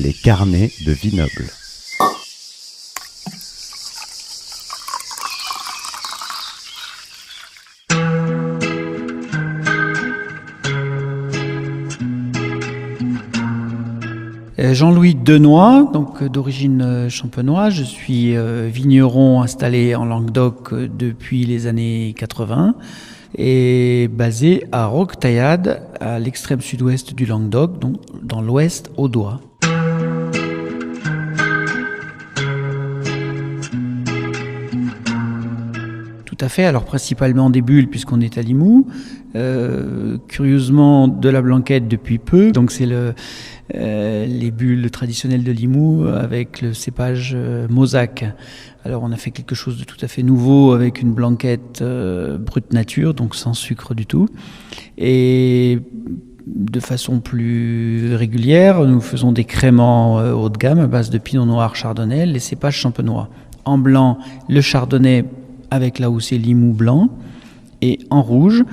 Les carnets de vignoble. Jean-Louis Denoy, donc d'origine champenoise. Je suis vigneron installé en Languedoc depuis les années 80 et basé à Roquetaillade, à l'extrême sud-ouest du Languedoc, donc dans l'ouest audois. Tout à fait, alors principalement des bulles puisqu'on est à Limoux, curieusement de la blanquette depuis peu, donc c'est les bulles traditionnelles de Limoux avec le cépage Mosaque. Alors on a fait quelque chose de tout à fait nouveau avec une blanquette brute nature, donc sans sucre du tout, et de façon plus régulière, nous faisons des créments haut de gamme à base de pinot noir chardonnay, les cépages champenois. En blanc, le chardonnay avec là où c'est Limoux blanc, et en rouge,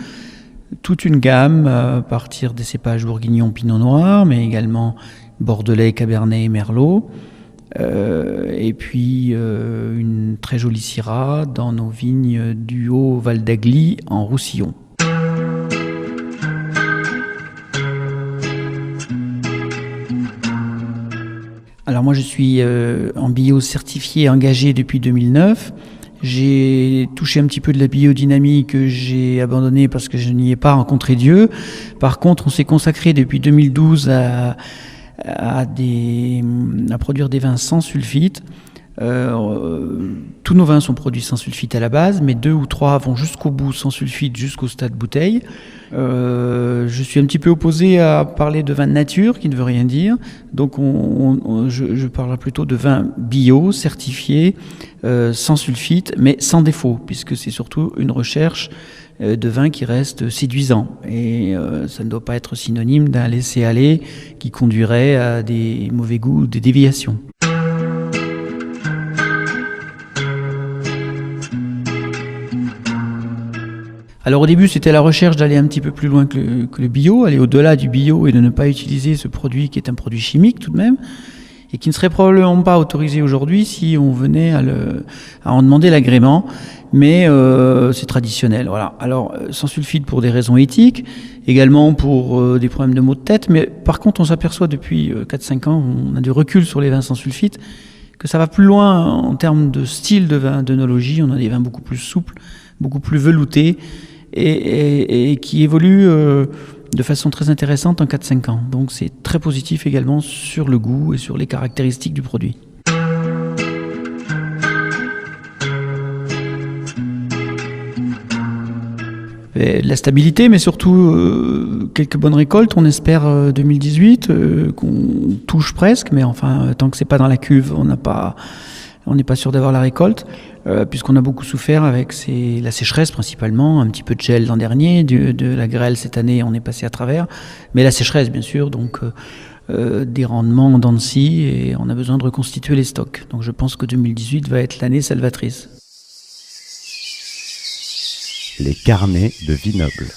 toute une gamme à partir des cépages bourguignon pinot noir, mais également bordelais, cabernet et merlot, et puis une très jolie syrah dans nos vignes du Haut-Val d'Agly en Roussillon. Alors moi je suis en bio certifié engagé depuis 2009. J'ai touché un petit peu de la biodynamie que j'ai abandonné parce que je n'y ai pas rencontré Dieu. Par contre, on s'est consacré depuis 2012 à produire des vins sans sulfite. Tous nos vins sont produits sans sulfite à la base, mais 2 ou 3 vont jusqu'au bout sans sulfite, jusqu'au stade bouteille. Je suis un petit peu opposé à parler de vin de nature, qui ne veut rien dire. Donc je parlerai plutôt de vin bio, certifié, sans sulfite, mais sans défaut, puisque c'est surtout une recherche de vin qui reste séduisant. Et ça ne doit pas être synonyme d'un laisser-aller qui conduirait à des mauvais goûts, des déviations. Alors au début, c'était la recherche d'aller un petit peu plus loin que le bio, aller au-delà du bio et de ne pas utiliser ce produit qui est un produit chimique tout de même, et qui ne serait probablement pas autorisé aujourd'hui si on venait à en demander l'agrément, mais c'est traditionnel. Voilà. Alors sans sulfite pour des raisons éthiques, également pour des problèmes de maux de tête, mais par contre on s'aperçoit depuis 4-5 ans, on a du recul sur les vins sans sulfite, que ça va plus loin en termes de style de vin, d'œnologie. On a des vins beaucoup plus souples, beaucoup plus veloutés, et qui évolue de façon très intéressante en 4-5 ans. Donc c'est très positif également sur le goût et sur les caractéristiques du produit. Et la stabilité, mais surtout quelques bonnes récoltes. On espère 2018, qu'on touche presque, mais enfin tant que c'est pas dans la cuve, on n'est pas sûr d'avoir la récolte, puisqu'on a beaucoup souffert avec la sécheresse principalement, un petit peu de gel l'an dernier, de la grêle cette année, on est passé à travers, mais la sécheresse bien sûr, donc des rendements en dents de scie, et on a besoin de reconstituer les stocks. Donc je pense que 2018 va être l'année salvatrice. Les carnets de vignoble.